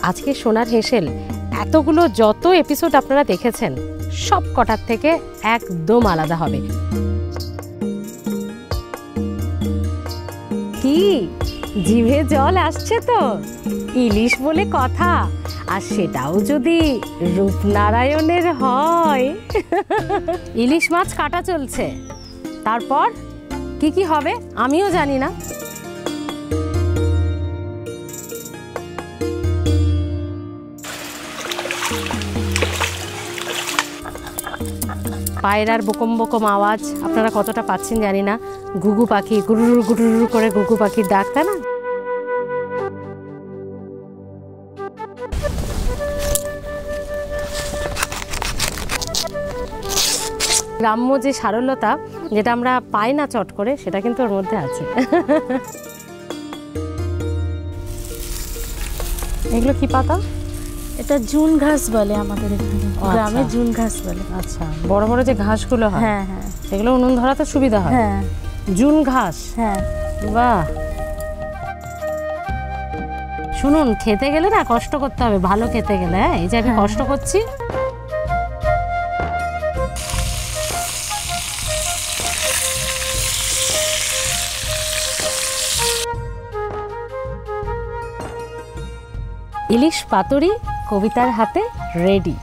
আজকে সোনার হেসেল এতগুলো যত এপিসোড আপনারা দেখেছেন সব কটার থেকে একদম আলাদা হবে। কি জিভে জল আসছে তো? ইলিশ বলে কথা, আর সেটাও যদি রূপনারায়ণের হয়। ইলিশ মাছ কাটা চলছে, তারপর কি কি হবে আমিও জানি না। পায়রার বকম বকম আওয়াজ আপনারা কতটা পাচ্ছেন জানি না। ঘুঘু পাখি গুরুরু গুরুরু করে ঘুঘু পাখির ডাক, তাই না? গ্রাম্য যে সারলতা যেটা আমরা পাই না চট করে, সেটা কিন্তু ওর মধ্যে আছে। এগুলো কি পাতা? এটা জুন ঘাস বলে আমাদের এখানে গ্রামে, জুন ঘাস বলে। আচ্ছা, বড় বড় যে ঘাসগুলো হয়, হ্যাঁ হ্যাঁ, সেগুলো উনুন ধরাতে সুবিধা হয়। হ্যাঁ, জুন ঘাস, হ্যাঁ। বাহ, শুনুন, খেতে গেলে না কষ্ট করতে হবে, ভালো খেতে গেলে। এই যে আমি কষ্ট করছি। ইলিশ পাতুরি কবিতার হাতে রেডি।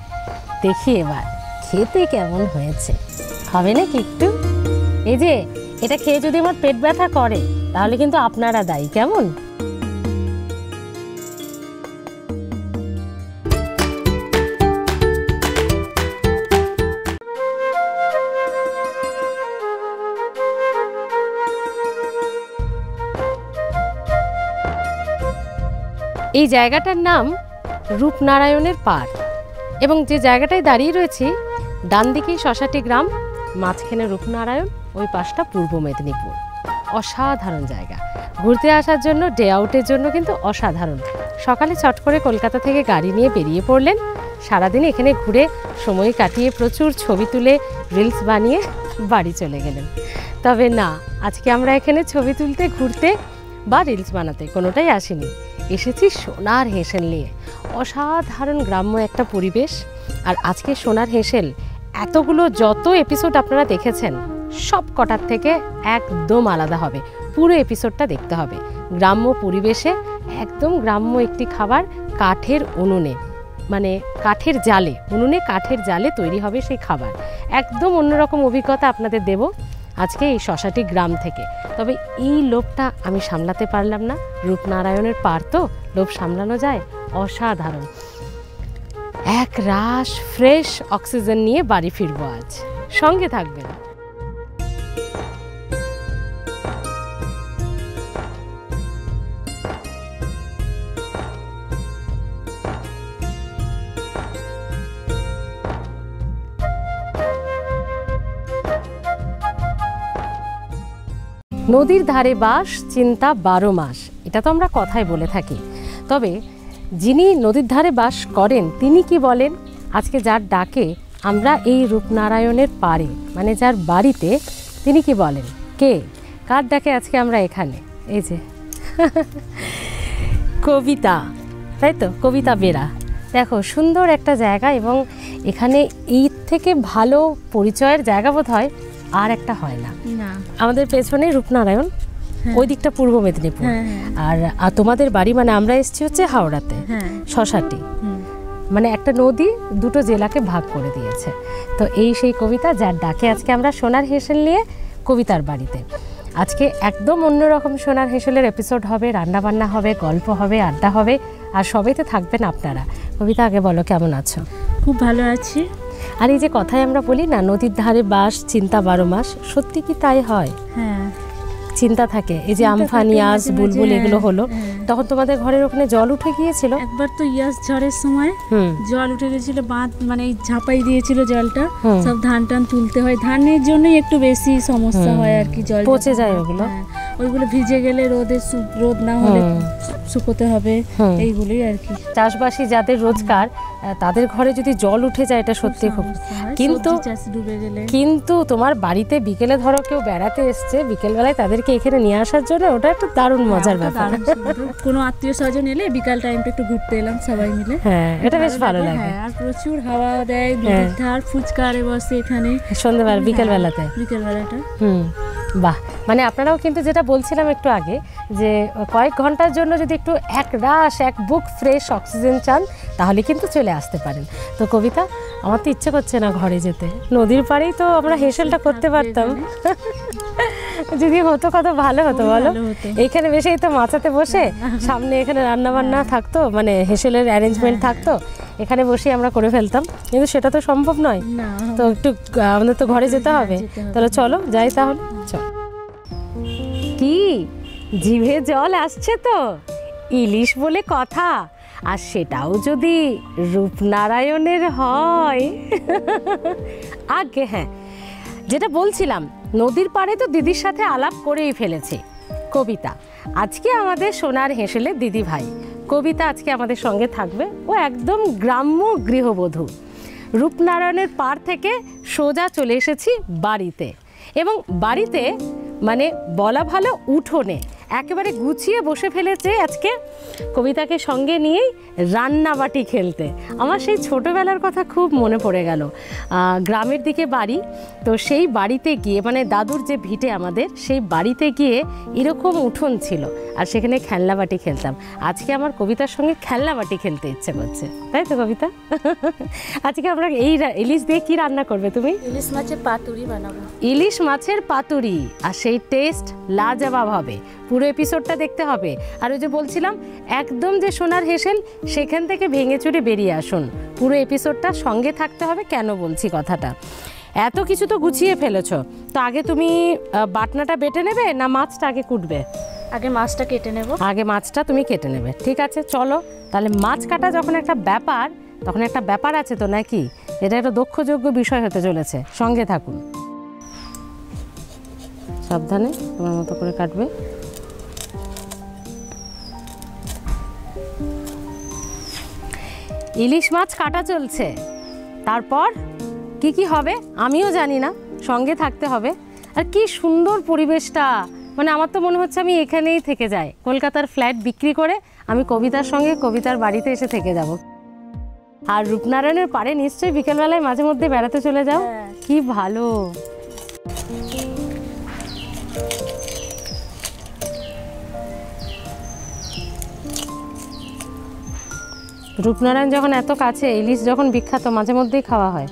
দেখি এবার খেতে কেমন হয়েছে, হবে নাকি একটু? এই যে এটা খেয়ে যদি আমার পেট ব্যথা করে তাহলে কিন্তু আপনারা দায়ী, কেমন? এই জায়গাটার নাম রূপনারায়ণের পাড়, এবং যে জায়গাটায় দাঁড়িয়ে রয়েছি ডান দিকেই শশাটি গ্রাম, মাঝখানে রূপনারায়ণ, ওই পাশটা পূর্ব মেদিনীপুর। অসাধারণ জায়গা, ঘুরতে আসার জন্য, ডে আউটের জন্য কিন্তু অসাধারণ। সকালে চট করে কলকাতা থেকে গাড়ি নিয়ে বেরিয়ে পড়লেন, সারাদিন এখানে ঘুরে সময় কাটিয়ে প্রচুর ছবি তুলে রিলস বানিয়ে বাড়ি চলে গেলেন। তবে না, আজকে আমরা এখানে ছবি তুলতে, ঘুরতে বা রিলস বানাতে কোনোটাই আসিনি। এসেছি সোনার হেসেল নিয়ে। অসাধারণ গ্রাম্য একটা পরিবেশ। আর আজকে সোনার হেসেল এতগুলো যত এপিসোড আপনারা দেখেছেন সব কটার থেকে একদম আলাদা হবে। পুরো এপিসোডটা দেখতে হবে। গ্রাম্য পরিবেশে একদম গ্রাম্য একটি খাবার, কাঠের উনুনে, মানে কাঠের জালে, উনুনে কাঠের জালে তৈরি হবে সেই খাবার। একদম অন্যরকম অভিজ্ঞতা আপনাদের দেব আজকে এই শশাটি গ্রাম থেকে। তবে এই লোভটা আমি সামলাতে পারলাম না। রূপনারায়ণের পার তো, লোভ সামলানো যায়? অসাধারণ। এক রাশ ফ্রেশ অক্সিজেন নিয়ে বাড়ি ফিরবো আজ। সঙ্গে থাকবেন। নদীর ধারে বাস, চিন্তা 12 মাস, এটা তো আমরা কথায় বলে থাকি। তবে যিনি নদীর ধারে বাস করেন তিনি কি বলেন? আজকে যার ডাকে আমরা এই রূপনারায়ণের পাড়ে, মানে যার বাড়িতে, তিনি কি বলেন? কে, কার ডাকে আজকে আমরা এখানে? এই যে কবিতা, তাই তো, কবিতা বেরা। দেখো সুন্দর একটা জায়গা, এবং এখানে এই থেকে ভালো পরিচয়ের জায়গা বোধ হয় আর একটা হয় না। আমাদের পেছনে রূপনারায়ণ, ওই দিকটা পূর্ব মেদিনীপুর, আর তোমাদের বাড়ি, মানে আমরা এসেছি হচ্ছে হাওড়াতে, শশাটি, মানে একটা নদী দুটো জেলাকে ভাগ করে দিয়েছে। তো এই সেই কবিতা যার ডাকে আজকে আমরা সোনার হেসেল নিয়ে কবিতার বাড়িতে। আজকে একদম অন্যরকম সোনার হেসেলের এপিসোড হবে, রান্নাবান্না হবে, গল্প হবে, আড্ডা হবে, আর সবাইতে থাকবেন আপনারা। কবিতা, আগে বলো কেমন আছো? খুব ভালো আছি। আর এই যে কথায় আমরা বলি না, নদীর ধারে বাস, চিন্তা 12 মাস, সত্যি কি তাই হয়? হ্যাঁ, চিন্তা থাকে। এই যে আমফান, ইয়াস, বুলবুল এগুলো হলো, তখন তোমাদের ঘরের ওখানে জল উঠে গিয়েছিল? একবার তো ইয়াস ঝড়ের সময় জল উঠে গেছিল, বাঁধ মানে ঝাঁপাই দিয়েছিল জলটা, সব ধান টান তুলতে হয়, ধানের জন্যই একটু বেশি সমস্যা হয় আর কি, জল পচে যায় ওগুলো। ওইগুলো ভিজে গেলে রোদ না হলে শুকোতে হবে, এইগুলোই আর কি। চাষবাসী যাদের রোজগার, তাদের ঘরে যদি জল উঠে যায় এটা সত্যি খুব, কিন্তু তোমার বাড়িতে বিকেলে ধরো কেউ বেড়াতে এসছে, বিকেলবেলায় তাদেরকে এখানে নিয়ে আসার জন্য ওটা একটু দারুণ মজার ব্যাপার। কোনো আত্মীয় স্বজন এলে বিকাল টাইমটা একটু ঘুরতে এলাম সবাই মিলে, হ্যাঁ এটা বেশ ভালো লাগে। আর প্রচুর হাওয়া দেয়, আর ফুচকা আরে বসে এখানে সন্ধ্যাবেলা বিকেলবেলাটা। বাহ, মানে আপনারাও কিন্তু যেটা বলছিলাম একটু আগে, যে কয়েক ঘন্টার জন্য যদি একটু এক বুক ফ্রেশ অক্সিজেন চান তাহলে কিন্তু চলে আসতে পারেন। তো কবিতা, আমার তো ইচ্ছে করছে না ঘরে যেতে, নদীর পাড়েই তো আমরা হেসেলটা করতে পারতাম, যদি হতো কত ভালো হতো বলো। এইখানে বেশি তো মাচাতে বসে সামনে এখানে রান্না বান্না থাকতো, মানে হেসেলের অ্যারেঞ্জমেন্ট থাকতো, এখানে বসে আমরা করে ফেলতাম, কিন্তু সেটা তো সম্ভব নয়। তো একটু আমাদের তো ঘরে যেতে হবে, তাহলে চলো যাই তাহলে। চল, কি জিভে জল আসছে তো, ইলিশ বলে কথা, আর সেটাও যদি রূপনারায়ণের হয়। আগে হ্যাঁ, যেটা বলছিলাম, নদীর পাড়ে তো দিদির সাথে আলাপ করেই ফেলেছে কবিতা। আজকে আমাদের সোনার হেসেলের দিদি ভাই কবিতা আজকে আমাদের সঙ্গে থাকবে। ও একদম গ্রাম্য গৃহবধূ, রূপনারায়ণের পাড় থেকে সোজা চলে এসেছি বাড়িতে, এবং বাড়িতে মানে বলা ভালো উঠোনে একেবারে গুছিয়ে বসে ফেলেছে আজকে কবিতাকে সঙ্গে নিয়েই রান্নাবাটি খেলতে। আমার সেই ছোটোবেলার কথা খুব মনে পড়ে গেল। গ্রামের দিকে বাড়ি, তো সেই বাড়িতে গিয়ে, মানে দাদুর যে ভিটে আমাদের, সেই বাড়িতে গিয়ে এরকম উঠোন ছিল, আর সেখানে খেলনাবাটি খেলতাম। আজকে আমার কবিতার সঙ্গে খেলনাবাটি খেলতে ইচ্ছে করছে, তাই তো কবিতা? আজকে আমরা এই ইলিশ দিয়ে কি রান্না করবে তুমি? ইলিশ মাছের পাতুরি বানাবো। ইলিশ মাছের পাতুরি, আর সেই টেস্ট লাজবাব হবে। পুরো এপিসোডটা দেখতে হবে। আর ওই যে বলছিলাম, একদম যে সোনার হেসেল সেখান থেকে ভেঙে চুরে বেরিয়ে আসুন, পুরো এপিসোডটা সঙ্গে থাকতে হবে। কেন বলছি কথাটা, এত কিছু তো গুছিয়ে ফেলেছো, তো আগে তুমি বাটনাটা বেটে নেবে না মাছটা আগে কুটবে? আগে মাছটা কেটে নেব। আগে মাছটা তুমি কেটে নেবে, ঠিক আছে চলো তাহলে। মাছ কাটা যখন একটা ব্যাপার, তখন একটা ব্যাপার আছে তো নাকি, এটা একটা দক্ষযোগ্য বিষয় হতে চলেছে, সঙ্গে থাকুন। সাবধানে তোমার মতো করে কাটবে। ইলিশ মাছ কাটা চলছে, তারপর কি কি হবে আমিও জানি না, সঙ্গে থাকতে হবে। আর কি সুন্দর পরিবেশটা, মানে আমার তো মনে হচ্ছে আমি এখানেই থেকে যাই, কলকাতার ফ্ল্যাট বিক্রি করে আমি কবিতার সঙ্গে কবিতার বাড়িতে এসে থেকে যাব। আর রূপনারায়ণের পাড়ে নিশ্চয়ই বিকেলবেলায় মাঝে মধ্যে বেড়াতে চলে যাও, কি ভালো। রূপনারায়ণ যখন এত কাছে, ইলিশ যখন বিখ্যাত, মাঝে মধ্যেই খাওয়া হয়।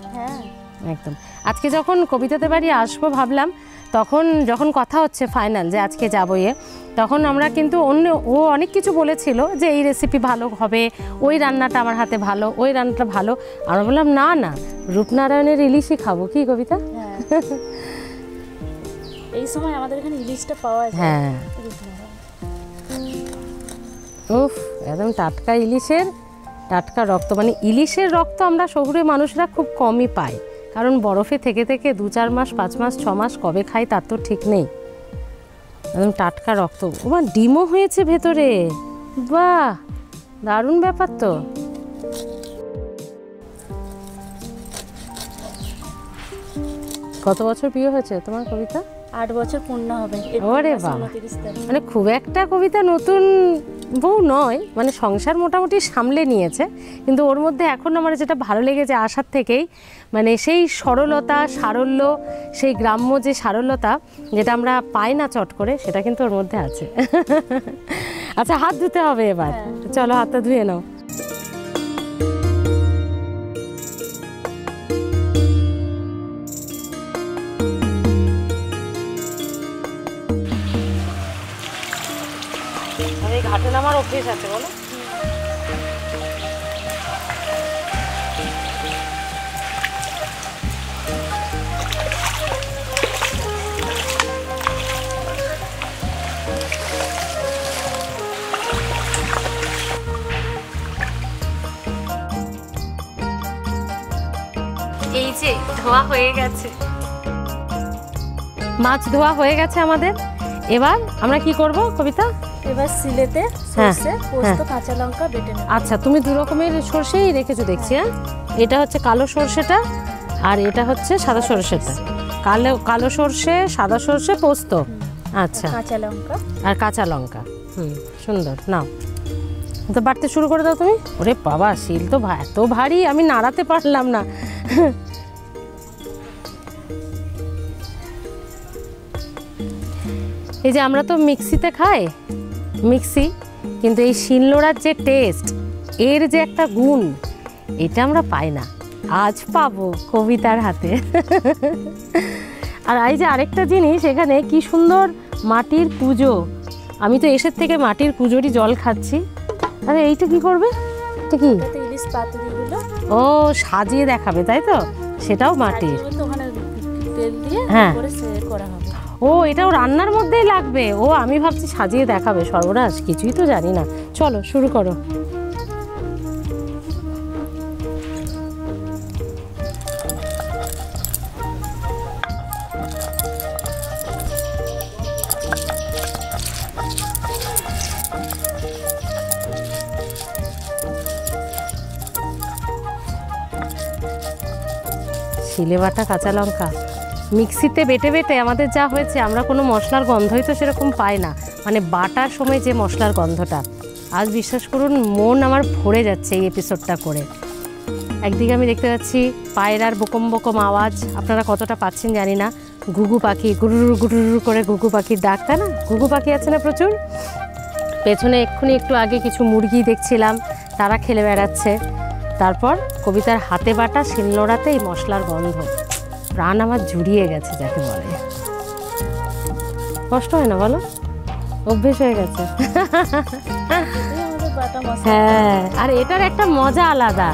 একদম। আজকে যখন কবিতাদের বাড়ি আসবো ভাবলাম, তখন যখন কথা হচ্ছে ফাইনাল যে আজকে যাবো, তখন আমরা কিন্তু ও অনেক কিছু বলেছিল যে এই রেসিপি ভালো হবে, ওই রান্নাটা আমার হাতে ভালো, ওই রান্নাটা ভালো। আমরা বললাম না না, রূপনারায়ণের ইলিশই খাবো। কি কবিতা? এই সময় আমাদের এখানে ইলিশটা পাওয়া যায়। হ্যাঁ, উফ, একদম টাটকা ইলিশের টাটকা রক্ত। মানে ইলিশের রক্ত আমরা শহুরে মানুষরা খুব কমই পাই, কারণ বরফে থেকে থেকে 2-4 মাস 5 মাস 6 মাস কবে খাই তার তো ঠিক নেই। একদম টাটকা রক্ত, ওমা ডিমও হয়েছে ভেতরে, বাহ দারুণ ব্যাপার তো। কত বছর বিয়ে হয়েছে তোমার কবিতা? 8 বছর পূর্ণ হবে। ওরে বাবা, মানে খুব একটা কবিতা নতুন বউ নয়, মানে সংসার মোটামুটি সামলে নিয়েছে, কিন্তু ওর মধ্যে এখন আমার যেটা ভালো লেগেছে আসার থেকেই, মানে সেই সরলতা সারল্য, সেই গ্রাম্য যে সারল্যতা যেটা আমরা পাই না চট করে, সেটা কিন্তু ওর মধ্যে আছে। আচ্ছা, হাত ধুতে হবে এবার, চলো হাতটা ধুয়ে নাও। ঘাটে নামার অভ্যেস আছে বলো? এই যে ধোয়া হয়ে গেছে, মাছ ধোয়া হয়ে গেছে আমাদের। এবার আমরা কি করব কবিতা? এবার সিলেতে সরষে পোস্ত কাঁচা লঙ্কা বেটে নেব। আচ্ছা, তুমি দু রকমের সরষেই রেখেছো দেখছি। হ্যাঁ, এটা হচ্ছে কালো সরষেটা আর এটা হচ্ছে সাদা সরষেটা। কালো সরষে, সাদা সরষে, পোস্ত, আচ্ছা, কাঁচা লঙ্কা আর কাঁচা লঙ্কা। সুন্দর। নাও তো বাড়তে শুরু করে দাও তুমি। ওরে বাবা, শিল তো এত ভারী, আমি নাড়াতে পারলাম না। এই যে আমরা তো মিক্সিতে খাই, মিক্সি, কিন্তু এই শিলনোড়ার যে টেস্ট, এর যে একটা গুণ, এটা আমরা পাই না, আজ পাবো কবিতার হাতে। আর এই যে আরেকটা জিনিস, এখানে কি সুন্দর মাটির পুজো। আমি তো এসের থেকে মাটির পুজোরই জল খাচ্ছি। আরে এইটা কি করবে? এটা কি? ইলিশ পাতুরিগুলো ও সাজিয়ে দেখাবে, তাই তো? সেটাও মাটির। তেল দিয়ে হ্যাঁ করা হবে। ও এটাও রান্নার মধ্যেই লাগবে? ও আমি ভাবছি সাজিয়ে দেখাবে। সর্বনাশ, কিছুই তো জানি না। চলো শুরু করো। শিলে বাটা কাঁচা লঙ্কা মিক্সিতে বেটে বেটে আমাদের যা হয়েছে, আমরা কোনো মশলার গন্ধই তো সেরকম পাই না। মানে বাটার সময় যে মশলার গন্ধটা, আজ বিশ্বাস করুন মন আমার ভরে যাচ্ছে এই এপিসোডটা করে। একদিকে আমি দেখতে পাচ্ছি পায়রার বোকম বোকম আওয়াজ, আপনারা কতটা পাচ্ছেন জানি না। ঘুঘু পাখি গুরুরু গুরুরু করে ঘুঘু পাখির ডাক, তাই না? ঘুঘু পাখি আছে না প্রচুর। পেছনে এক্ষুনি একটু আগে কিছু মুরগি দেখছিলাম, তারা খেলে বেড়াচ্ছে। তারপর কবিতার হাতে বাটা শিলনোড়াতে এই মশলার গন্ধ, প্রাণ আমার জুড়িয়ে গেছে যাকে বলে। কষ্ট হয় না বলো? অভ্যেস হয়ে গেছে। হ্যাঁ, আর এটার একটা মজা আলাদা,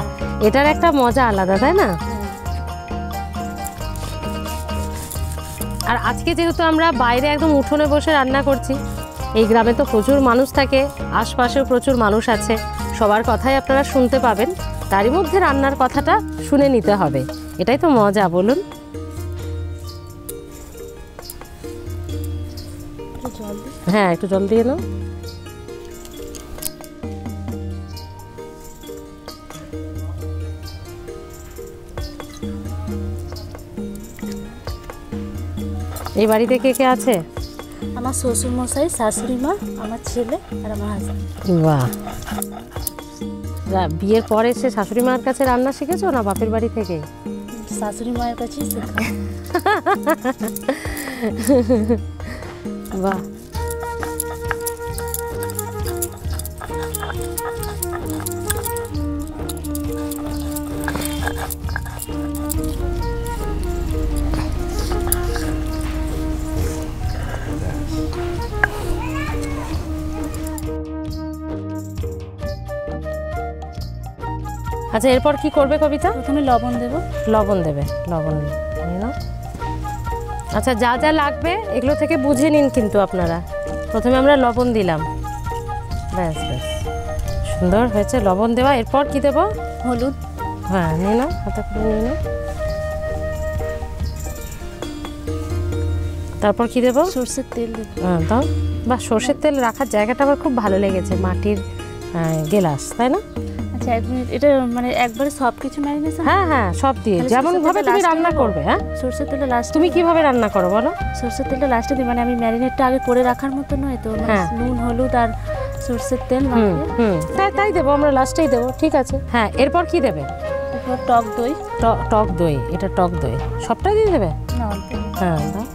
এটার একটা মজা আলাদা, তাই না? আর আজকে যেহেতু আমরা বাইরে একদম উঠোনে বসে রান্না করছি, এই গ্রামে তো প্রচুর মানুষ থাকে, আশপাশেও প্রচুর মানুষ আছে, সবার কথাই আপনারা শুনতে পাবেন। তারই মধ্যে রান্নার কথাটা শুনে নিতে হবে, এটাই তো মজা, বলুন? হ্যাঁ, একটু জল দিয়ে নাও। এই বাড়িতে কে কে আছে? আমার শ্বশুর মশাই, শাশুড়ি মা, আমার ছেলে আর আমার হাজবেন্ড। বাহ, বিয়ের পরে এসে শাশুড়ি মার কাছে রান্না শিখেছো না বাপের বাড়ি থেকে? শাশুড়ি মায়ের কাছেই শেখা। বাহ, আচ্ছা এরপর কি করবে কবিতা? প্রথমে লবণ দেব। লবণ দেবে, লবণ নিয়ে নাও। আচ্ছা, যা যা লাগবে এগুলো থেকে বুঝে নিন কিন্তু আপনারা। প্রথমে আমরা লবণ দিলাম, ব্যাস ব্যাস, সুন্দর হয়েছে লবণ দেওয়া। এরপর কি দেব? হলুদ। হ্যাঁ, নিয়ে নাও, হাতে করে নিয়ে নাও। তারপর কি দেব? সরষের তেল দেব। হ্যাঁ দাও। বা সরষের তেল রাখার জায়গাটা আমার খুব ভালো লেগেছে, মাটির গেলাস, তাই না? আচ্ছা, 1 মিনিট, এটা মানে একবারে সব কিছু ম্যারিনেশন? হ্যাঁ হ্যাঁ, সব দিয়ে যেমন ভাবে তুমি রান্না করবে। হ্যাঁ, সরষের তেলটা লাস্ট। তুমি কিভাবে রান্না করো বলো? সরষের তেলটা লাস্টে দিই, মানে আমি ম্যারিনেটটা আগে করে রাখার মতো নয় তো, নুন হলুদ আর সরষের তেল মাখিয়ে। তাই দেবো, আমরা লাস্টেই দেবো, ঠিক আছে। হ্যাঁ, এরপর কি দেবে? এরপর টক দই। টক দই, এটা টক দই সবটাই দিয়ে দেবে? না, অল্প। হ্যাঁ দাও।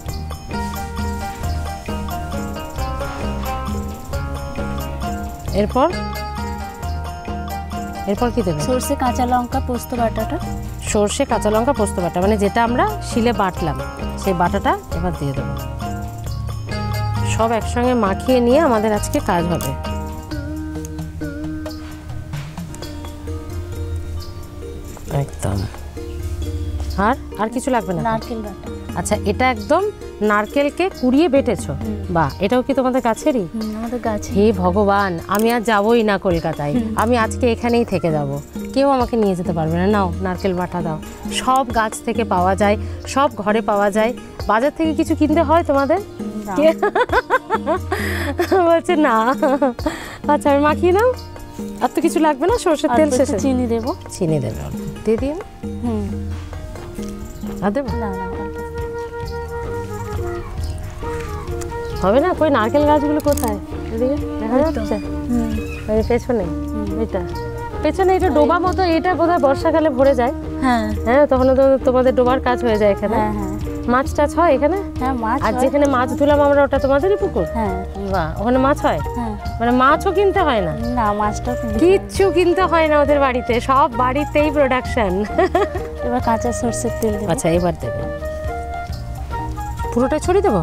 এরপর কি দেবে? সরষে কাঁচা লঙ্কা পোস্ত বাটাটা। সরষে কাঁচা লঙ্কা পোস্ত বাটা, মানে যেটা আমরা শিলে বাটলাম সেই বাটাটা এবার দিয়ে দেবো। সব একসঙ্গে মাখিয়ে নিয়ে আমাদের আজকে কাজ হবে। একদম। আর কিছু লাগবে না? নারকেল বাটা। আচ্ছা, এটা একদম নারকেলকে কুড়িয়ে বেটেছো? বাহ, এটাও কি তোমাদের গাছেরই? আমাদের গাছে। হে ভগবান, আমি আর যাবোই না কলকাতায়, আমি আজকে এখানেই থেকে যাব, কেউ আমাকে নিয়ে যেতে পারবে না। নাও, নারকেল বাটা দাও। সব গাছ থেকে পাওয়া যায়, সব ঘরে পাওয়া যায়, বাজার থেকে কিছু কিনতে হয় তোমাদের? না। বলছে না। আচ্ছা আমি মাখিয়ে নাও, আর তো কিছু লাগবে না, সরষের তেল শেষে। চিনি দেবো। চিনি দেবে, দিয়ে দিন। আর দেবো না না, হবে না। কই নারকেল গাছগুলো কোথায়? এদিকে দেখা যাচ্ছে ওই পেছনে, এটা পেছনে, এটা ডোবা মতো, এটা বোধহয় বর্ষাকালে ভরে যায়। হ্যাঁ হ্যাঁ, তখন তো তোমাদের ডোবার কাজ হয়ে যায় এখানে। হ্যাঁ হ্যাঁ, মাছ টাছ হয় এখানে? হ্যাঁ মাছ। আর যেখানে মাছ ধুলাম আমরা, ওটা তোমাদেরই পুকুর? হ্যাঁ। বাহ, ওখানে মাছ হয়? হ্যাঁ। মানে মাছও কিনতে হয় না? না, মাছটা কিচ্ছু কিনতে হয় না ওদের বাড়িতে, সব বাড়িতেই প্রোডাকশন। এবার কাঁচা সরষের তেল দেব। আচ্ছা এবার দেবে, পুরোটা ছড়িয়ে দেবো?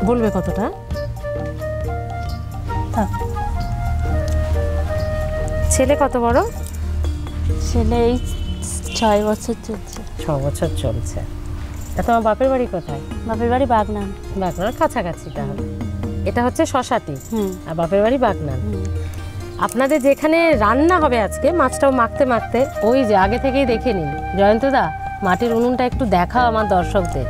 বলবে কতটা? থাক। ছেলে কত বড়? ছেলে এই 6 বছর চলছে। 6 বছর চলছে। তোমার বাপের বাড়ি কোথায়? বাপের বাড়ি বাগনান। বাগনান কাছাকাছি তাহলে। এটা হচ্ছে শশাটি, আর বাপের বাড়ি বাগনান। আপনাদের যেখানে রান্না হবে আজকে, মাছটাও মাখতে মাখতে ওই যে আগে থেকেই দেখে নিন জয়ন্তদা, মাটির উনুনটা একটু দেখাও আমার দর্শকদের।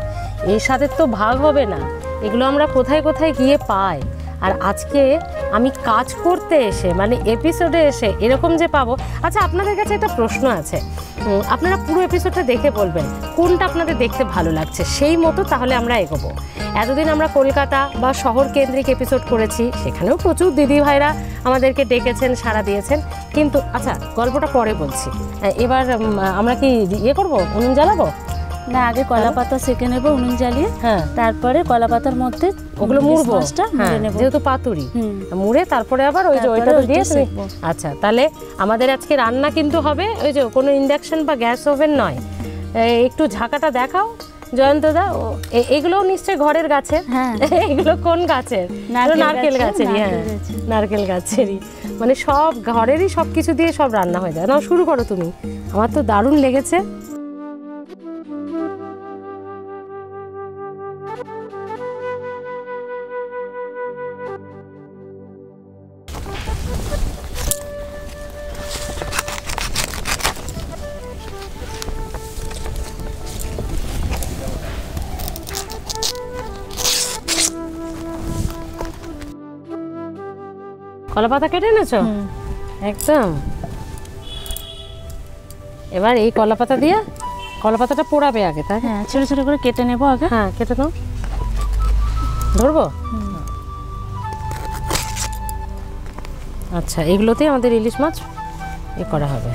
এর সাথে তো ভাগ হবে না, এগুলো আমরা কোথায় কোথায় গিয়ে পাই। আর আজকে আমি কাজ করতে এসে, মানে এপিসোডে এসে এরকম যে পাবো। আচ্ছা আপনাদের কাছে একটা প্রশ্ন আছে, আপনারা পুরো এপিসোডটা দেখে বলবেন কোনটা আপনাদের দেখতে ভালো লাগছে, সেই মতো তাহলে আমরা এগোবো। এতদিন আমরা কলকাতা বা শহর কেন্দ্রিক এপিসোড করেছি, সেখানেও প্রচুর দিদি ভাইরা আমাদেরকে ডেকেছেন, সাড়া দিয়েছেন। কিন্তু আচ্ছা গল্পটা পরে বলছি, এবার আমরা কি ইয়ে করবো, উনুন জ্বালাবো? না, আগে কলা পাতা সেঁকে নেবো উনুন জ্বালিয়ে। হ্যাঁ, তারপরে কলা পাতার মধ্যে ওগুলো মুড়বো, যেহেতু পাতুরি মুড়ে তারপরে আবার ওই যে ওইটা দিয়ে। আচ্ছা তাহলে আমাদের আজকে রান্না কিন্তু হবে ওই যে কোনো ইন্ডাকশন বা গ্যাস ওভেন নয়। একটু ঝাঁকাটা দেখাও জয়ন্তদা। এগুলোও নিশ্চয়ই ঘরের গাছের? হ্যাঁ। এগুলো কোন গাছের? নারকেল গাছেরই। হ্যাঁ, নারকেল গাছেরই, মানে সব ঘরেরই সব কিছু দিয়ে সব রান্না হয়ে যায়। না শুরু করো তুমি, আমার তো দারুণ লেগেছে। কলা পাতা কেটে এনেছো? একদম। এবার এই কলা পাতা দিয়ে, কলা পাতাটা পোড়াবে আগে, তাই? হ্যাঁ, ছোট ছোট করে কেটে নেবো আগে। হ্যাঁ কেটে নাও। ধরবো? আচ্ছা, এগুলোতেই আমাদের ইলিশ মাছ এ করা হবে।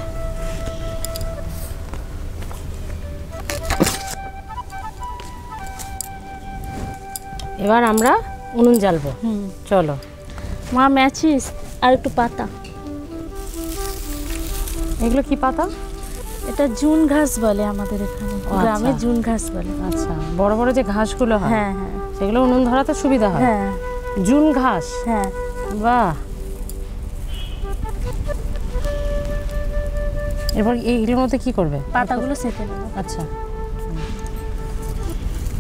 এবার আমরা উনুন জ্বালবো। চলো মা, ম্যাচিস আর একটু পাতা। এগুলো কি পাতা? এটা জুন ঘাস বলে আমাদের এখানে, গ্রামে জুন ঘাস বলে। আচ্ছা, বড় বড় যে ঘাসগুলো হয়, হ্যাঁ হ্যাঁ, সেগুলো উনুন ধরাতে সুবিধা হয়। হ্যাঁ, জুন ঘাস। হ্যাঁ। বাহ। এরপর এইগুলোর মধ্যে কি করবে? পাতাগুলো সেঁকে নেব। আচ্ছা,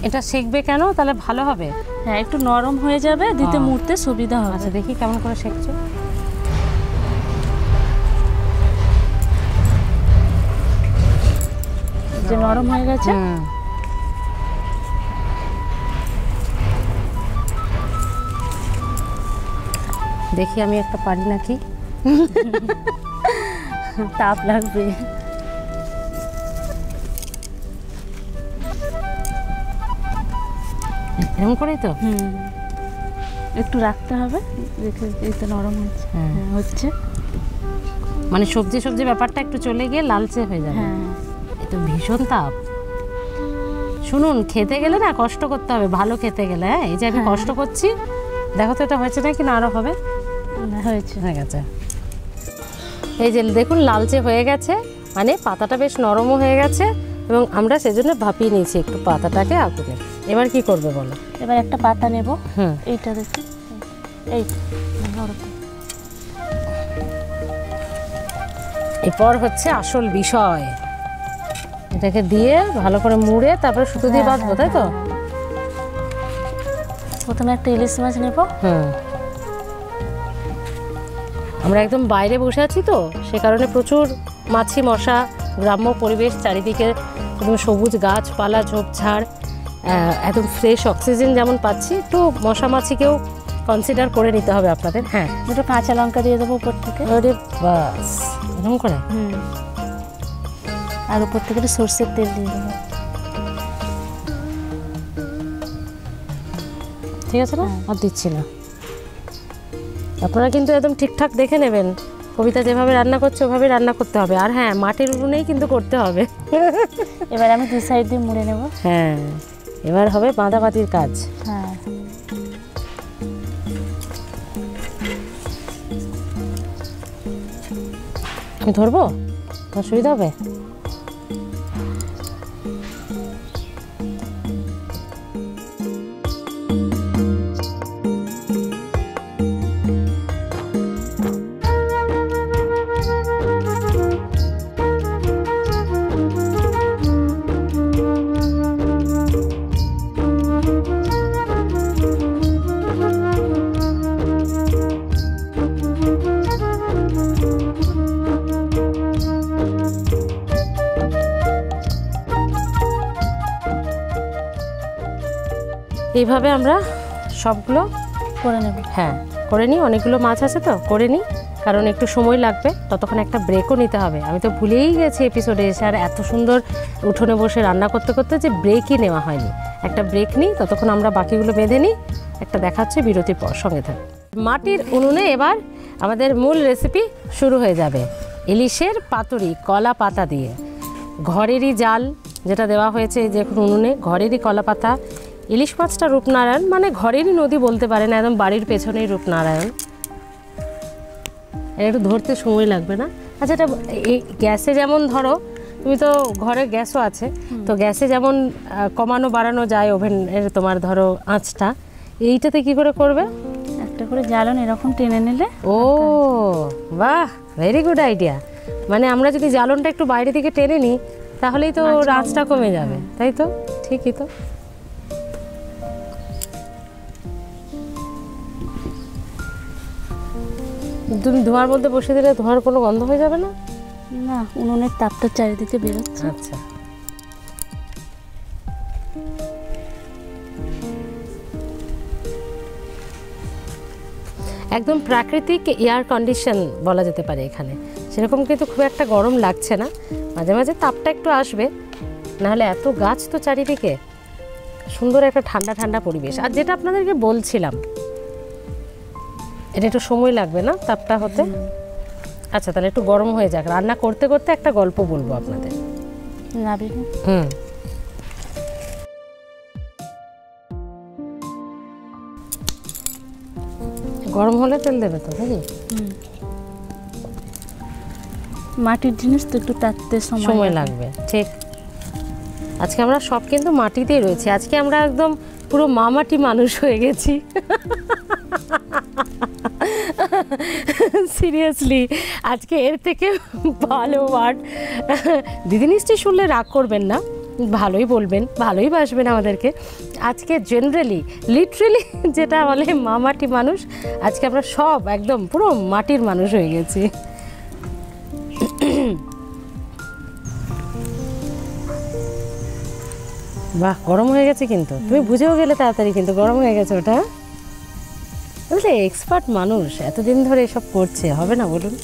এটা সেঁকবে কেন? তাহলে ভালো হবে। হ্যাঁ, একটু নরম হয়ে যাবে, দিতে মুড়তে সুবিধা হবে। আচ্ছা দেখি কেমন করে সেঁকছো। যে নরম হয়ে গেছে। দেখি আমি একটা পারি নাকি। তাপ লাগবে। এরকম করেই তো? একটু রাখতে হবে, দেখে এই তো নরম হচ্ছে। হচ্ছে মানে সবজি সবজি ব্যাপারটা একটু চলে গিয়ে লালচে হয়ে যাবে। হ্যাঁ, এটা ভীষণ তাপ। শুনুন, খেতে গেলে না কষ্ট করতে হবে, ভালো খেতে গেলে। হ্যাঁ, এই যে আমি কষ্ট করছি, দেখো তো এটা হয়েছে নাকি না আরো হবে? হয়েছে, হয়ে গেছে। এই যে দেখুন লালচে হয়ে গেছে, মানে পাতাটা বেশ নরমও হয়ে গেছে, এবং আমরা সেজন্য ভাপিয়ে নিয়েছি একটু পাতাটাকে আগুনে। এবার কি করবে বলো? এবার একটা পাতা নেব। এইটা দেখি, এই এরপর হচ্ছে আসল বিষয়, এটাকে দিয়ে ভালো করে মুড়ে তারপরে সুতো দিয়ে বাঁধবো, তাই তো? প্রথমে একটা ইলিশ মাছ নেব। আমরা একদম বাইরে বসে আছি তো, সে কারণে প্রচুর মাছি মশা, গ্রাম্য পরিবেশ, চারিদিকে একদম সবুজ গাছপালা ঝোপঝাড়, একদম ফ্রেশ অক্সিজেন যেমন পাচ্ছি, একটু মশা মাছিকেও কনসিডার করে নিতে হবে আপনাদের। হ্যাঁ, দুটো কাঁচা লঙ্কা দিয়ে দেবো উপর থেকে। আরে বাস, এরকম করে। আর উপর থেকে একটু সর্ষের তেল দিয়ে দেবো। ঠিক আছে না? আর দিচ্ছি না। আপনারা কিন্তু একদম ঠিকঠাক দেখে নেবেন, কবিতা যেভাবে রান্না করছে ওভাবে রান্না করতে হবে। আর হ্যাঁ, মাটির উনুনেই কিন্তু করতে হবে। এবার আমি 2 সাইড দিয়ে মুড়ে নেব। হ্যাঁ, এবার হবে বাঁধাবাতির কাজ। হ্যাঁ, আমি ধরবো, অসুবিধা হবে? এইভাবে আমরা সবগুলো করে নেব। হ্যাঁ, করে নিই। অনেকগুলো মাছ আছে তো করে নিই, কারণ একটু সময় লাগবে, ততক্ষণ একটা ব্রেকও নিতে হবে। আমি তো ভুলেই গেছি এপিসোডে এসে, আর এত সুন্দর উঠোনে বসে রান্না করতে করতে যে ব্রেকই নেওয়া হয়নি। একটা ব্রেক নিই, ততক্ষণ আমরা বাকিগুলো বেঁধে নিই। একটা দেখাচ্ছে বিরতির পর, সঙ্গে থাকে। মাটির উনুনে এবার আমাদের মূল রেসিপি শুরু হয়ে যাবে। ইলিশের পাতুরি কলা পাতা দিয়ে, ঘরেরই জাল যেটা দেওয়া হয়েছে যে উনুনে, ঘরেরই কলা পাতা। ইলিশ মাছটা রূপনারায়ণ, মানে ঘরেরই নদী বলতে পারেন, একদম বাড়ির পেছনেই রূপনারায়ণ। একটু ধরতে সময় লাগবে না? আচ্ছা, এটা এই গ্যাসে যেমন ধরো, তুমি তো ঘরে গ্যাসও আছে, তো গ্যাসে যেমন কমানো বাড়ানো যায় ওভেনের, তোমার ধরো আঁচটা, এইটাতে কি করে করবে? একটা করে জ্বালন এরকম টেনে নিলে। ও বাহ, ভেরি গুড আইডিয়া। মানে আমরা যদি জ্বালনটা একটু বাইরে থেকে টেনে নিই, তাহলেই তো আঁচটা কমে যাবে, তাই তো? ঠিকই তো। তুমি ধোঁয়ার মধ্যে বসে দিলে ধোঁয়ার কোনো গন্ধ হয়ে যাবে না? না, উনুনের তাপটা চারিদিকে বেরোচ্ছে। আচ্ছা, একদম প্রাকৃতিক এয়ার কন্ডিশন বলা যেতে পারে এখানে। সেরকম কিন্তু খুব একটা গরম লাগছে না, মাঝে মাঝে তাপটা একটু আসবে, নাহলে এত গাছ তো চারিদিকে, সুন্দর একটা ঠান্ডা ঠান্ডা পরিবেশ। আর যেটা আপনাদেরকে বলছিলাম, এটা একটু সময় লাগবে না তাপটা হতে? আচ্ছা, তাহলে একটু গরম হয়ে যাক। রান্না করতে করতে একটা গল্প বলবো আপনাদের। গরম হলে তেল দেবে তো, নাকি? মাটির জিনিস তো একটু তাতে সময় লাগবে, ঠিক। আজকে আমরা সব কিন্তু মাটিতেই রয়েছে। আজকে আমরা একদম পুরো মামাটি মানুষ হয়ে গেছি। সিরিয়াসলি, আজকে এর থেকে ভালো ওয়ার্ড দিদি নিশ্চয়ই শুনলে রাগ করবেন না, ভালোই বলবেন, ভালোই বাসবেন আমাদেরকে। আজকে জেনারেলি লিটারেলি যেটা বলে মামাটি মানুষ, আজকে আমরা সব একদম পুরো মাটির মানুষ হয়ে গেছি। বাহ, গরম হয়ে গেছে কিন্তু, তুমি বুঝেও গেলে তাড়াতাড়ি, কিন্তু গরম হয়ে গেছে ওটা। বুঝলে, এক্সপার্ট মানুষ, এতদিন ধরে এসব করছে, হবে না বলুন?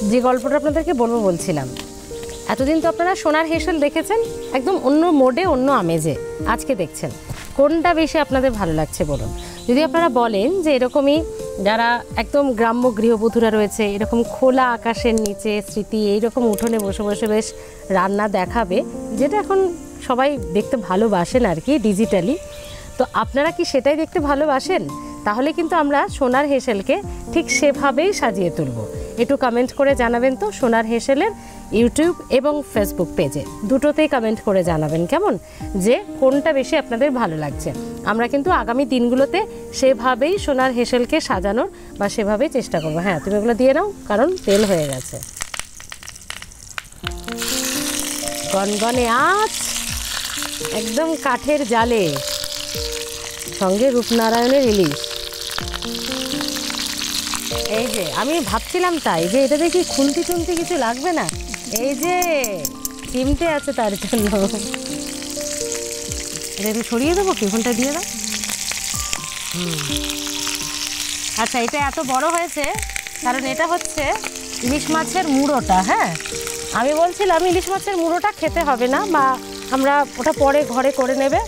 যে গল্পটা আপনাদেরকে বলবো বলছিলাম, এতদিন তো আপনারা সোনার হেসেল দেখেছেন একদম অন্য মোডে, অন্য আমেজে। আজকে দেখছেন, কোনটা বেশি আপনাদের ভালো লাগছে বলুন? যদি আপনারা বলেন যে এরকমই যারা একদম গ্রাম্য গৃহবধূরা রয়েছে, এরকম খোলা আকাশের নিচে স্মৃতি, এইরকম উঠোনে বসে বসে বেশ রান্না দেখাবে, যেটা এখন সবাই দেখতে ভালোবাসেন আর কি ডিজিটালি, তো আপনারা কি সেটাই দেখতে ভালোবাসেন? তাহলে কিন্তু আমরা সোনার হেসেলকে ঠিক সেভাবেই সাজিয়ে তুলব। একটু কমেন্ট করে জানাবেন তো সোনার হেসেলের ইউটিউব এবং ফেসবুক পেজে, দুটোতেই কমেন্ট করে জানাবেন কেমন, যে কোনটা বেশি আপনাদের ভালো লাগছে। আমরা কিন্তু আগামী দিনগুলোতে সেভাবেই সোনার হেসেলকে সাজানোর বা সেভাবেই চেষ্টা করবো। হ্যাঁ, তুমি এগুলো দিয়ে নাও, কারণ তেল হয়ে গেছে। গনগনে আঁচ, একদম কাঠের জালে, সঙ্গে রূপনারায়ণের ইলিশ। এই যে আমি ভাবছিলাম তাই, যে এটা দেখি খুন্তি টুন্তি কিছু লাগবে না, এই যে চিমটে আছে তার জন্য। এটা একটু সরিয়ে দেবো কি, ওখানটা দিয়ে দাও। আচ্ছা, এটা এত বড় হয়েছে কারণ এটা হচ্ছে ইলিশ মাছের মুড়োটা। হ্যাঁ, আমি বলছিলাম ইলিশ মাছের মুড়োটা খেতে হবে না, বা আমরা ওটা পরে ঘরে করে নেবে।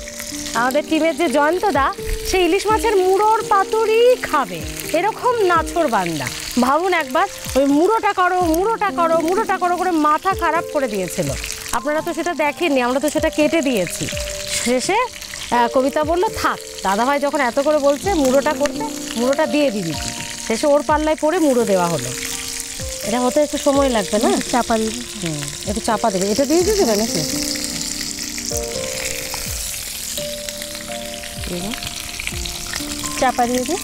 আমাদের টিমের যে জয়ন্তদা, সেই ইলিশ মাছের মুড়োর পাতুরি খাবে, এরকম নাছোড় বান্দা। ভাবুন একবার, ওই মুড়োটা করো মুড়োটা করো মুড়োটা করো করে মাথা খারাপ করে দিয়েছিল। আপনারা তো সেটা দেখেননি, আমরা তো সেটা কেটে দিয়েছি। শেষে কবিতা বললো থাক, দাদাভাই যখন এত করে বলছে মুড়োটা করতে, মুড়োটা দিয়ে দিবি। শেষে ওর পাল্লায় পড়ে মুড়ো দেওয়া হলো। এটা হতে একটু সময় লাগবে না? চাপা দিবি। একটু চাপা দেবে। এটা দিয়ে দেবে নাকি? চাপা দিয়ে দে।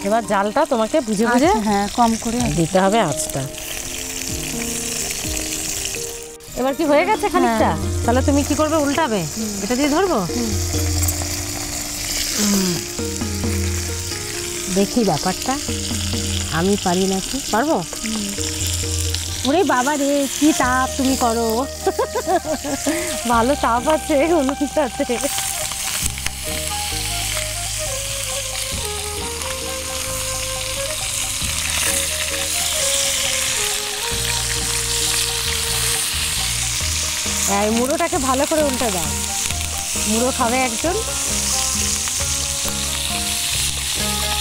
এবার জালটা তোমাকে বুঝে বুঝে হ্যাঁ কম করে দিতে হবে আঁচটা। এবার কি হয়ে গেছে খানিকটা? তাহলে তুমি কি করবে, উল্টাবে? এটা দিয়ে ধরবো, দেখি ব্যাপারটা আমি পারি নাকি। পারবো? ওরে বাবা রে, কি তাপ তুমি করো! ভালো তাপ আছে উনুনটাতে। এই মুড়োটাকে ভালো করে উল্টে দাও, মুড়ো খাবে একজন।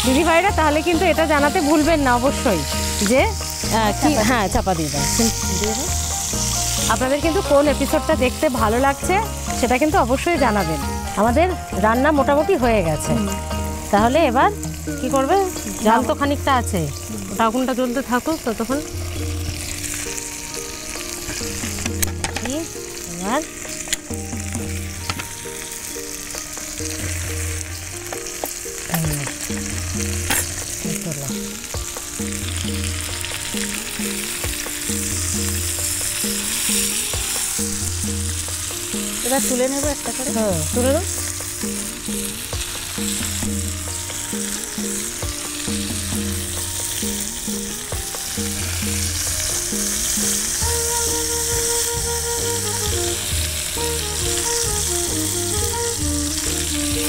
দিদি ভাইরা তাহলে কিন্তু এটা জানাতে ভুলবেন না অবশ্যই যে কি। হ্যাঁ, চাপা দিয়ে দাও। আপনাদের কিন্তু কোন এপিসোডটা দেখতে ভালো লাগছে সেটা কিন্তু অবশ্যই জানাবেন। আমাদের রান্না মোটামুটি হয়ে গেছে। তাহলে এবার কি করবে? জাল তো খানিকটা আছে, ওটা আগুনটা জ্বলতে থাকুক ততক্ষণ। এবার এবার তুলে নেবো একটা করে। হ্যাঁ, তুলে দাও।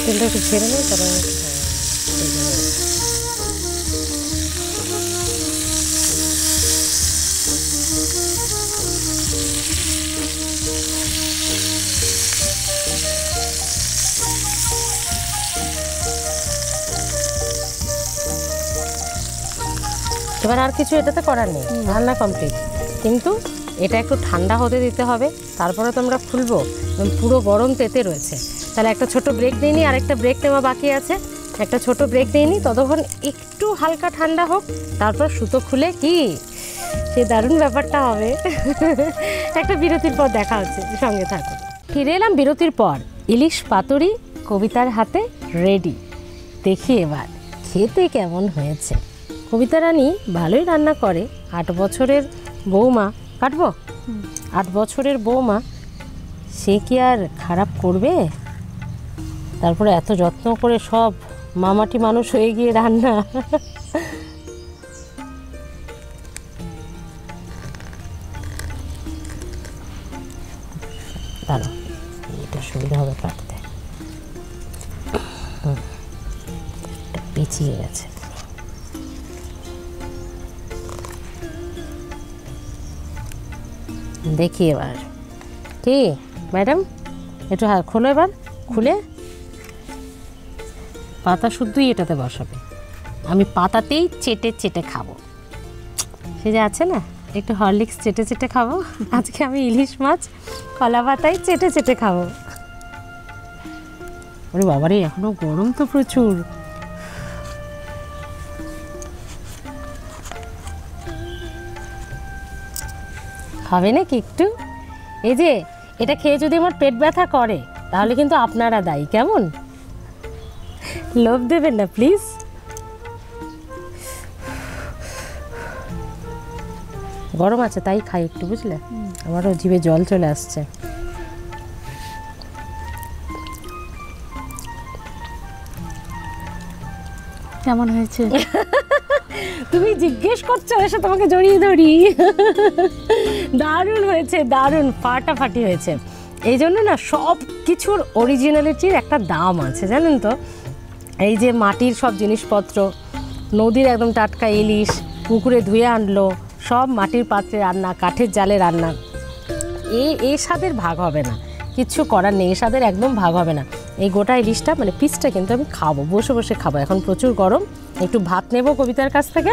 তেলটা একটু ছেড়ে নেই, তারপরে এবার আর কিছু এটাতে করার নেই, রান্না কমপ্লিট। কিন্তু এটা একটু ঠান্ডা হতে দিতে হবে, তারপরে তো আমরা খুলবো। পুরো গরম তেতে রয়েছে। তাহলে একটা ছোট ব্রেক নিয়ে নিই, আর একটা ব্রেক নেওয়া বাকি আছে। একটা ছোট ব্রেক নিয়ে নিই, ততক্ষণ একটু হালকা ঠান্ডা হোক, তারপর সুতো খুলে কি সে দারুণ ব্যাপারটা হবে। একটা বিরতির পর দেখা হচ্ছে, সঙ্গে থাকুন। ফিরে এলাম বিরতির পর। ইলিশ পাতুরি কবিতার হাতে রেডি। দেখি এবার খেতে কেমন হয়েছে। কবিতা রানী ভালোই রান্না করে। 8 বছরের বৌমা, কাটবো? 8 বছরের বৌমা, সে কি আর খারাপ করবে? তারপরে এত যত্ন করে সব মামাটি মানুষ হয়ে গিয়ে রান্না। দাঁড়ো, এটা সুবিধা হবে কাটতে। পিছিয়ে গেছে। দেখি এবার কি ম্যাডাম, একটু খোলো। এবার খুলে পাতা শুদ্ধই এটাতে বসাবে। আমি পাতাতেই চেটে চেটে খাবো। সে যে আছে না, একটু হরলিক্স চেটে চেটে খাবো। আজকে আমি ইলিশ মাছ কলা পাতায় চেটে চেটে খাবো। ওরে বাবারে, এখনো গরম তো প্রচুর। খাবে নাকি একটু? এই যে এটা খেয়ে যদি আমার পেট ব্যথা করে তাহলে কিন্তু আপনারা দায়ী, কেমন? লোভ দেবেন না প্লিজ। গরম আছে তাই খাই একটু, বুঝলে? আমারও জিভে জল চলে আসছে। কেমন হয়েছে? তুমি জিজ্ঞেস করছো, এসে তোমাকে জড়িয়ে ধরি। দারুণ হয়েছে, দারুণ ফাটাফাটি হয়েছে। এই জন্য না সব কিছুর অরিজিনালিটির একটা দাম আছে, জানেন তো। এই যে মাটির সব জিনিসপত্র, নদীর একদম টাটকা ইলিশ, পুকুরে ধুয়ে আনলো, সব মাটির পাত্রে রান্না, কাঠের জালে রান্না, এই স্বাদের ভাগ হবে না, কিচ্ছু করার নেই, এই স্বাদের একদম ভাগ হবে না। এই গোটা ইলিশটা মানে পিসটা কিন্তু আমি খাবো, বসে বসে খাবো। এখন প্রচুর গরম, একটু ভাত নেব কবিতার কাছ থেকে,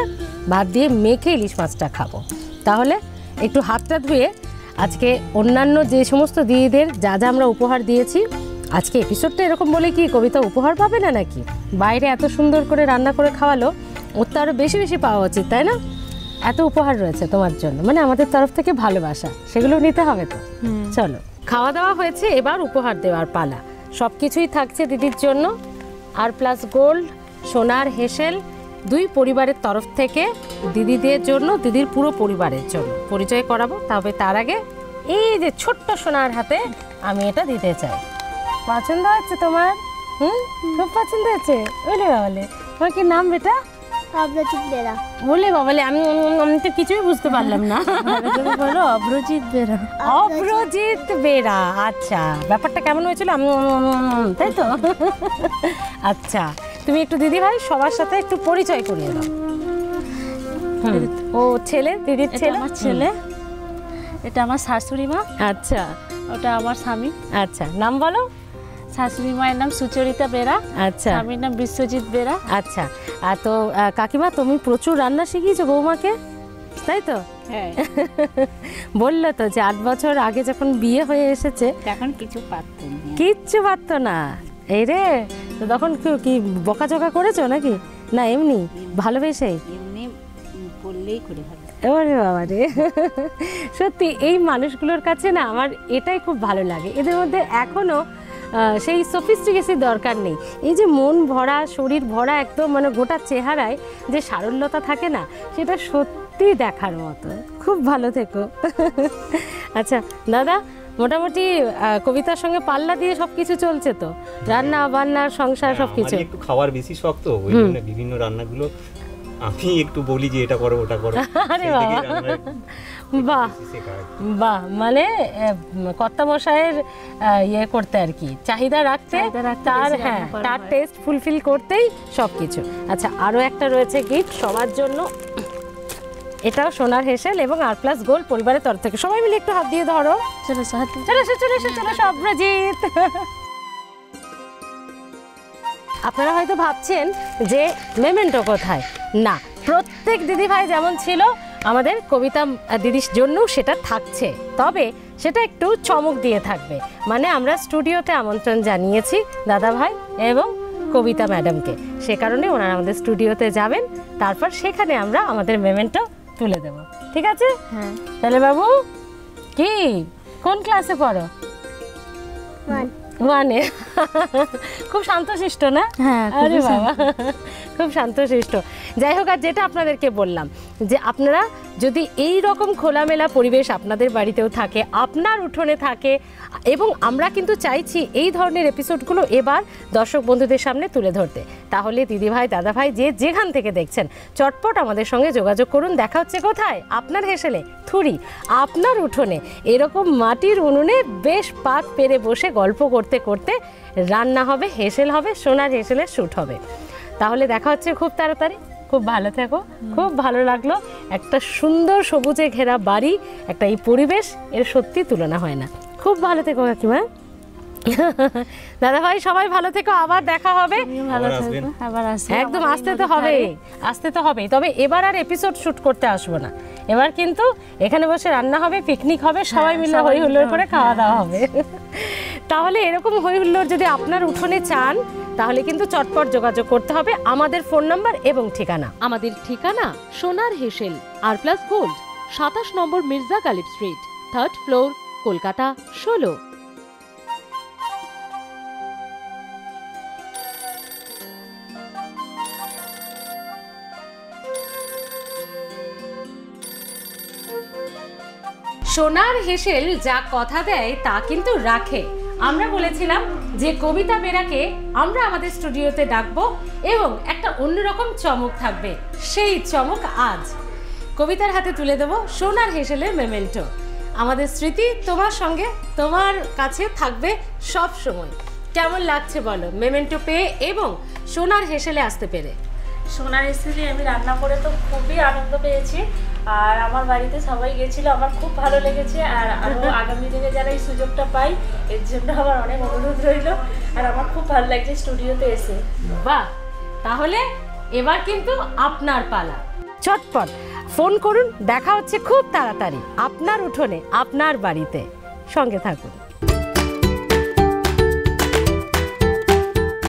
ভাত দিয়ে মেখে ইলিশ মাছটা খাবো। তাহলে একটু হাতটা ধুয়ে আজকে অন্যান্য যে সমস্ত দিদিদের যা যা আমরা উপহার দিয়েছি, আজকে এপিসোডটা এরকম বলে কি কবিতা উপহার পাবে না নাকি? বাইরে এত সুন্দর করে রান্না করে খাওয়ালো, ওর তো আরও বেশি বেশি পাওয়া উচিত, তাই না? এত উপহার রয়েছে তোমার জন্য, মানে আমাদের তরফ থেকে ভালোবাসা, সেগুলো নিতে হবে তো। চলো, খাওয়া দাওয়া হয়েছে, এবার উপহার দেওয়ার পালা। সব কিছুই থাকছে দিদির জন্য। আর প্লাস গোল্ড, সোনার হেসেল, দুই পরিবারের তরফ থেকে দিদিদের জন্য, দিদির পুরো পরিবারের জন্য পরিচয় করাবো। তবে তার আগে এই যে ছোট্ট সোনার হাতে আমি এটা দিতে চাই। পছন্দ হচ্ছে তোমার? খুব পছন্দ হয়েছে। বলে বাবালে, তোমার কি নাম বেটা? অভ্রজিৎ বেরা। বলে বাবালে, আমি তো কিছুই বুঝতে পারলাম না। বলো অভ্রজিৎ বেরা। অভ্রজিৎ বেরা, আচ্ছা। ব্যাপারটা কেমন হয়েছিল? তাই তো? আচ্ছা, তুমি একটু দিদি ভাই সবার সাথে একটু পরিচয় করিয়ে দাও। ও ছেলে, দিদির ছেলে? আমার ছেলে। এটা আমার শাশুড়ি মা। আচ্ছা। ওটা আমার স্বামী। আচ্ছা, নাম বলো। শাশুড়ি মায়ের নাম সুচরিতা বেরা। আচ্ছা। স্বামীর নাম বিশ্বজিৎ বেরা। আচ্ছা, তো কাকিমা তুমি প্রচুর রান্না শিখিয়েছো বৌমাকে, তাই তো? হ্যাঁ। বললো তো যে 8 বছর আগে যখন বিয়ে হয়ে এসেছে তখন কিছু পারতো না। কিচ্ছু পারতো না। এই রে, তো তখন কি বকাঝকা করেছো নাকি? না এমনি ভালোবেসেই? এমনি বললেই করে হবে। ওরে বাবা রে, সত্যি এই মানুষগুলোর কাছে না আমার এটাই খুব ভালো লাগে। এদের মধ্যে এখনো সেই সফিস্টিকেসির দরকার নেই। এই যে মন ভরা, শরীর ভরা, একদম মানে গোটা চেহারায় যে সারল্যতা থাকে না, সেটা সত্যি দেখার মতো। খুব ভালো থেকো। আচ্ছা দাদা, মোটামুটি কবিতার সঙ্গে পাল্লা দিয়ে সবকিছু চলছে তো, রান্না বান্না সংসার সবকিছু? একটু খাওয়ার বেশি শখ তো, ওই জন্য বিভিন্ন রান্নাগুলো আমি একটু বলি যে এটা করো ওটা করো। আরে বাবা, বাহ বাহ, মানে কর্তামশাইয়ের ইয়ে করতে আর কি, চাহিদা রাখতে, তার হ্যাঁ তার টেস্ট ফুলফিল করতেই সব কিছু। আচ্ছা, আরও একটা রয়েছে গিফট সবার জন্য। এটাও সোনার হেসেল এবং আর প্লাস গোল্ড পরিবারের তরফ থেকে। সবাই মিলে একটু হাত দিয়ে ধরো। চলো চলো চলো চলো অভ্রজিৎ। আপনারা হয়তো ভাবছেন যে মেমেন্টো কোথায়? না, প্রত্যেক দিদিভাই যেমন ছিল আমাদের কবিতা দিদির জন্য সেটা থাকছে, তবে সেটা একটু চমক দিয়ে থাকবে। মানে আমরা স্টুডিওতে আমন্ত্রণ জানিয়েছি দাদা ভাই এবং কবিতা ম্যাডামকে, সে কারণে ওনারা আমাদের স্টুডিওতে যাবেন, তারপর সেখানে আমরা আমাদের মেমেন্টো তুলে দেব। ঠিক আছে? হ্যাঁ। তাহলে বাবু কি কোন ক্লাসে পড়ো? 1-এ। খুব শান্তশিষ্ট না? হ্যাঁ। আরে বাবা, খুব শান্তশিষ্ট। যাই হোক, আর যেটা আপনাদেরকে বললাম যে আপনারা যদি এই রকম খোলামেলা পরিবেশ আপনাদের বাড়িতেও থাকে, আপনার উঠোনে থাকে, এবং আমরা কিন্তু চাইছি এই ধরনের এপিসোডগুলো এবার দর্শক বন্ধুদের সামনে তুলে ধরতে, তাহলে দিদিভাই দাদাভাই যে যেখান থেকে দেখছেন চটপট আমাদের সঙ্গে যোগাযোগ করুন। দেখা হচ্ছে কোথায়? আপনার হেসেলে, থুরি, আপনার উঠোনে এরকম মাটির উনুনে বেশ পাত পেরে বসে গল্প করতে করতে রান্না হবে, হেসেল হবে, সোনার হেসেলের শ্যুট হবে। তাহলে দেখা হচ্ছে খুব তাড়াতাড়ি। খুব ভালো থেকো, খুব ভালো লাগলো। একটা সুন্দর সবুজে ঘেরা বাড়ি, একটা এই পরিবেশ, এর সত্যি তুলনা হয় না। খুব ভালো থেকো কাকিমা। দাদা ভাই সবাই ভালো থেকো, আবার দেখা হবে। ভালো থাকবেন, আবার আসবে। একদম আসতে তো হবে, আসতে তো হবে। তবে এবার আর এপিসোড শুট করতে আসবো না, এবার কিন্তু এখানে বসে রান্না হবে, পিকনিক হবে, সবাই মিলে হই হুল্লোড় করে খাওয়া দাওয়া হবে। তাহলে এরকম হই হুল্লোড় যদি আপনার উঠোনে চান, তাহলে কিন্তু চটপট যোগাযোগ করতে হবে। আমাদের ফোন নাম্বার এবং ঠিকানা। আমাদের ঠিকানা সোনার হেসেল আর প্লাস গোল্ড, 27 নম্বর Mirza Ghalib street, 3rd floor, Kolkata 16। Sonar হেসেল যা কথা দেয় তা কিন্তু রাখে। আমরা বলেছিলাম যে কবিতা বেরাকে আমরা আমাদের স্টুডিওতে ডাকবো এবং একটা অন্যরকম চমক থাকবে। সেই চমক আজ কবিতার হাতে তুলে দেবো সোনার হেসেলের মেমেন্টো। আমাদের স্মৃতি তোমার সঙ্গে, তোমার কাছে থাকবে সব সময়। কেমন লাগছে বলো মেমেন্টো পেয়ে এবং সোনার হেসেলে আসতে পেরে? সোনার হেসেলে আমি রান্না করে তো খুবই আনন্দ পেয়েছি, আর আমার বাড়িতে সবাই গেছিল, আমার খুব ভালো লেগেছে। আর আরও আগামী দিনে যারা এই সুযোগটা পাই এর জন্য আমার অনেক অনুরোধ রইল। আর আমার খুব ভালো লাগছে স্টুডিওতে এসে। বাহ, তাহলে এবার কিন্তু আপনার পালা। চটপট ফোন করুন, দেখা হচ্ছে খুব তাড়াতাড়ি আপনার উঠোনে, আপনার বাড়িতে। সঙ্গে থাকুন।